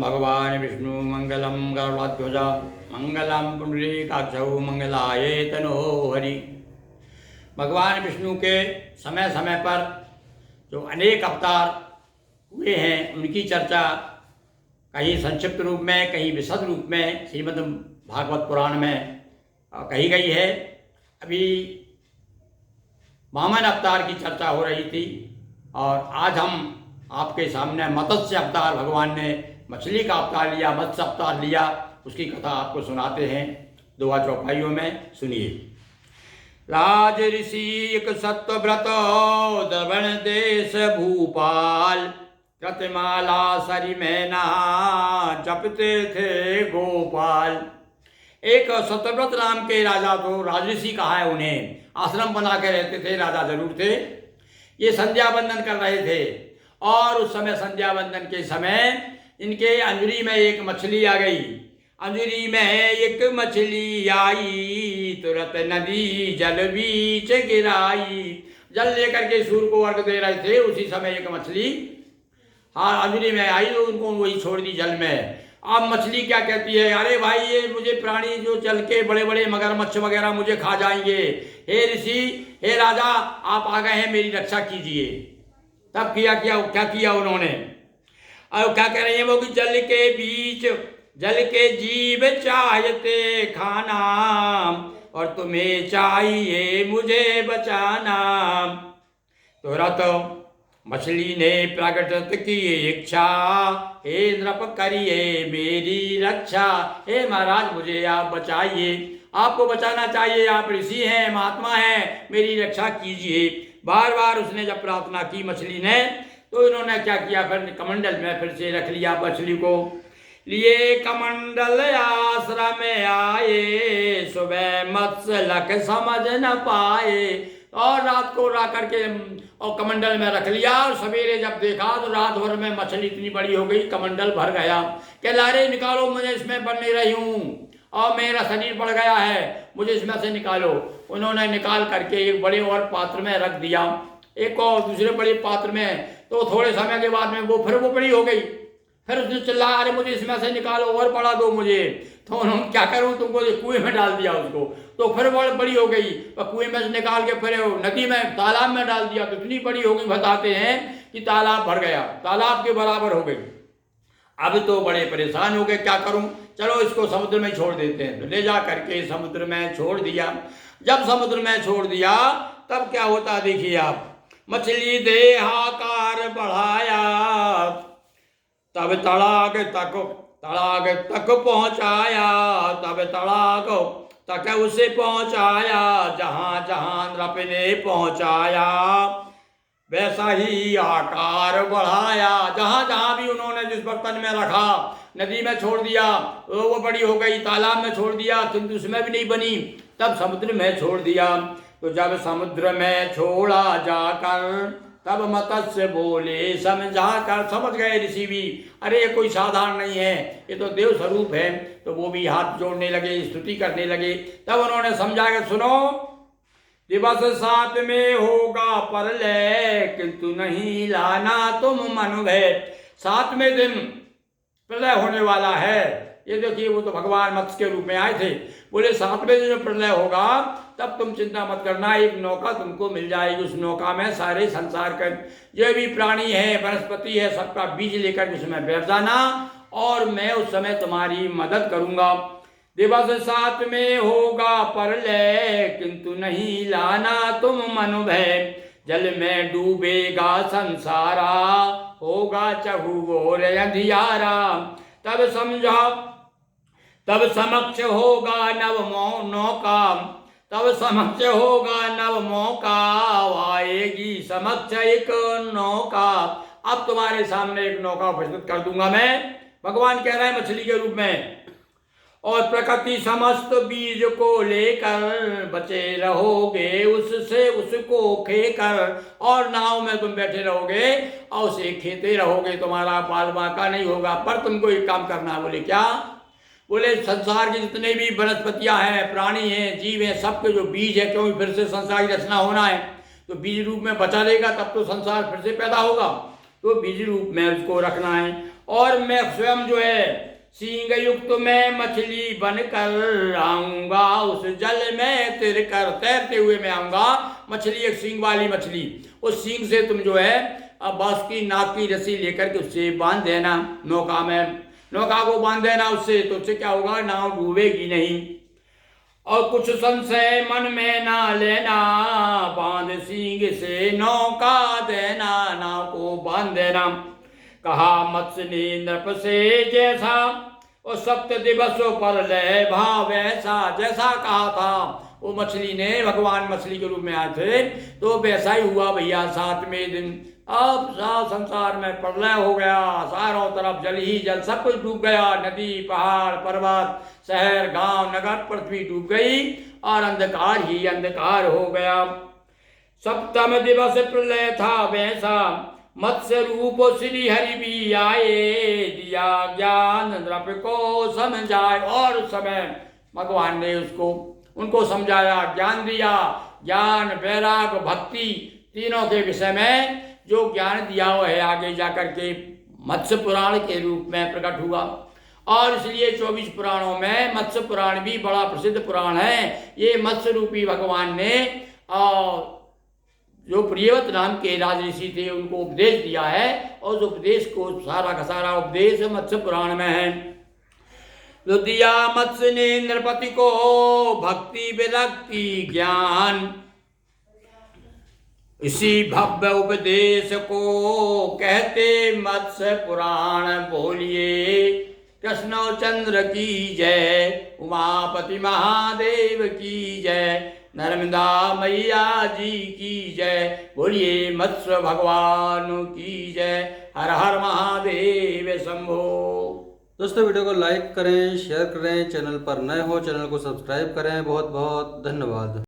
भगवान विष्णु मंगलम गरुड़ध्वज मंगलम पुंडरीकाक्षौ मंगलाय तनोहरि। भगवान विष्णु के समय समय पर जो अनेक अवतार हुए हैं उनकी चर्चा कहीं संक्षिप्त रूप में कहीं विशद रूप में श्रीमद् भागवत पुराण में कही गई है। अभी वामन अवतार की चर्चा हो रही थी और आज हम आपके सामने मत्स्य अवतार, भगवान ने मछली का अवतार लिया, मत्स्य अवतार लिया, उसकी कथा आपको सुनाते हैं दोहा चौपाइयों में। सुनिए। राज ऋषि एक सत्यव्रत द्रवण देश भूपाल, कृतमाला सरी मैना जपते थे गोपाल। एक सत्यव्रत नाम के राजा, तो राजऋषि कहा है उन्हें, आश्रम बना के रहते थे, राजा जरूर थे। ये संध्या बंदन कर रहे थे और उस समय संध्या बंदन के समय इनके अंजलि में एक मछली आ गई। अंजलि में एक मछली आई, तुरंत नदी जल बीच गिराई। जल लेकर के सूर्य को अर्घ दे रहे थे, उसी समय एक मछली अंजलि में आई तो उनको वही छोड़ दी जल में। अब मछली क्या कहती है, अरे भाई ये मुझे प्राणी जो चल के बड़े बड़े मगरमच्छ वगैरह मुझे खा जाएंगे, हे ऋषि, हे राजा, आप आ गए हैं, मेरी रक्षा कीजिए। तब क्या किया उन्होंने, अब क्या कह रही है वो कि जल के बीच जल के जीव चाहते खाना, और तुम्हें चाहिए मुझे बचाना। तुरंत मछली ने प्रकट की इच्छा, हे नृप करिए मेरी रक्षा। हे महाराज, मुझे आप बचाइए, आपको बचाना चाहिए, आप ऋषि हैं, महात्मा हैं, मेरी रक्षा कीजिए। बार बार उसने जब प्रार्थना की मछली ने, तो इन्होंने क्या किया, फिर कमंडल में फिर से रख लिया मछली को। लिए कमंडल आश्रम में आए, सुबह मत्स्य लख समझ न पाए। और रात को ला करके और कमंडल में रख लिया, और सवेरे जब देखा तो रात भर में मछली इतनी बड़ी हो गई, कमंडल भर गया। कह लारे निकालो, मुझे इसमें बन नहीं रही हूँ और मेरा शरीर बढ़ गया है, मुझे इसमें से निकालो। उन्होंने निकाल करके एक बड़े और पात्र में रख दिया, एक और दूसरे बड़े पात्र में। तो थोड़े समय के बाद में वो बड़ी हो गई। फिर उसने चिल्लाया, अरे मुझे इसमें से निकालो और बढ़ा दो मुझे। तो उन्होंने क्या करूँ, तुमको कुएं में डाल दिया उसको। तो फिर बड़ी हो गई, और कुएं में से निकाल के फिर नदी में, तालाब में डाल दिया, तो इतनी बड़ी हो गई, बताते हैं कि तालाब भर गया, तालाब के बराबर हो गई। अब तो बड़े परेशान हो गए, क्या करूं, चलो इसको समुद्र में छोड़ देते हैं। तो ले जा करके समुद्र में छोड़ दिया। जब समुद्र में छोड़ दिया तब क्या होता देखिए आप, मछली देहाकार बढ़ाया, तब तड़ाग तक पहुंचाया, तब तड़ाग तक उसे पहुंचाया, जहां जहां नृप ने पहुंचाया वैसा ही आकार बढ़ाया। जहां जहां भी उन्होंने जिस बर्तन में रखा, नदी में छोड़ दिया वो बड़ी हो गई, तालाब में छोड़ दिया किंतु उसमें भी नहीं बनी, तब समुद्र में छोड़ दिया। तो जब समुद्र में छोड़ा जाकर, तब मत्स्य बोले समझा कर। समझ गए ऋषि भी, अरे ये कोई साधारण नहीं है, ये तो देव स्वरूप है। तो वो भी हाथ जोड़ने लगे, स्तुति करने लगे। तब उन्होंने समझा कि सुनो, दिवस 7 में होगा प्रलय, किंतु नहीं लाना तुम मन भय। 7वें दिन प्रलय होने वाला है। ये देखिए, वो तो भगवान मत्स्य के रूप में आए थे। बोले 7वें दिन जब प्रलय होगा तब तुम चिंता मत करना, एक नौका तुमको मिल जाएगी। उस नौका में सारे संसार का जो भी प्राणी है, वनस्पति है, सबका बीज लेकर उसमें बैठ जाना, और मैं उस समय तुम्हारी मदद करूंगा। दिवस 7 में होगा प्रलय, किंतु नहीं लाना तुम मन भय। जल में डूबेगा संसारा, होगा चहुओर अंधियारा। तब समझा, तब समक्ष होगा नव नौका, तब समक्ष होगा नव मौका, आएगी समक्ष एक नौका। अब तुम्हारे सामने एक नौका उपस्थित कर दूंगा मैं, भगवान कह रहे हैं मछली के रूप में। और प्रकृति समस्त बीज को लेकर, बचे रहोगे उससे उसको खेकर। और नाव में तुम बैठे रहोगे और उसे खेते रहोगे, तुम्हारा पाल बांका नहीं होगा। पर तुमको एक काम करना है। बोले क्या, बोले संसार के जितने भी वनस्पतियां हैं, प्राणी हैं, जीव हैं, सबके जो बीज है, क्योंकि फिर से संसार की रचना होना है, तो बीज रूप में बचा रहेगा, तब तो संसार फिर से पैदा होगा। तो बीज रूप में उसको रखना है। और मैं स्वयं जो है सींग युक्त मैं मछली बनकर आऊंगा, उस जल में तिरकर तैरते हुए मैं आऊंगा। मछली एक सींग वाली मछली, उस सींग से तुम जो है अब बांस की नाक की रस्सी लेकर के उससे बांध देना नौका में, नौका को बांध देना उससे, तो उससे क्या होगा, नाव डूबेगी नहीं। और कुछ संशय मन में ना लेना, बांध सींग से नौका देना, नाव को बांध देना। कहा मत्स्य ने नृप से जैसा, और सप्त दिवसों पर ले भाव ऐसा, जैसा कहा था वो मछली ने, भगवान मछली के रूप में आए थे, तो वैसा ही हुआ भैया। 7वें दिन अब सारा संसार में प्रलय हो गया, चारों तरफ जल ही जल, सब कुछ डूब गया, नदी पहाड़ पर्वत शहर गांव नगर पृथ्वी डूब गई और अंधकार ही अंधकार हो गया। सप्तम दिवस प्रलय था वैसा, मत्स्य रूप श्री हरि भी आए, दिया ज्ञान नृप को समझाए। और उस समय भगवान ने उनको समझाया, ज्ञान दिया, ज्ञान वैराग भक्ति तीनों के विषय में जो ज्ञान दिया हुआ है आगे जाकर के मत्स्य पुराण के रूप में प्रकट हुआ। और इसलिए 24 पुराणों में मत्स्य पुराण भी बड़ा प्रसिद्ध पुराण है। ये मत्स्य रूपी भगवान ने जो प्रियव्रत नाम के राजऋषि थे उनको उपदेश दिया है, और उस उपदेश को सारा का सारा उपदेश मत्स्य पुराण में है। तो दिया मत्स्य ने नृपति को भक्ति विरक्ति ज्ञान, इसी भव्य उपदेश को कहते मत्स्य पुराण। बोलिए कृष्ण चंद्र की जय, उमापति महादेव की जय, नर्मदा मैया जी की जय, बोलिए मत्स्य भगवान की जय। हर हर महादेव शंभो। दोस्तों वीडियो को लाइक करें, शेयर करें, चैनल पर नए हो चैनल को सब्सक्राइब करें। बहुत बहुत धन्यवाद।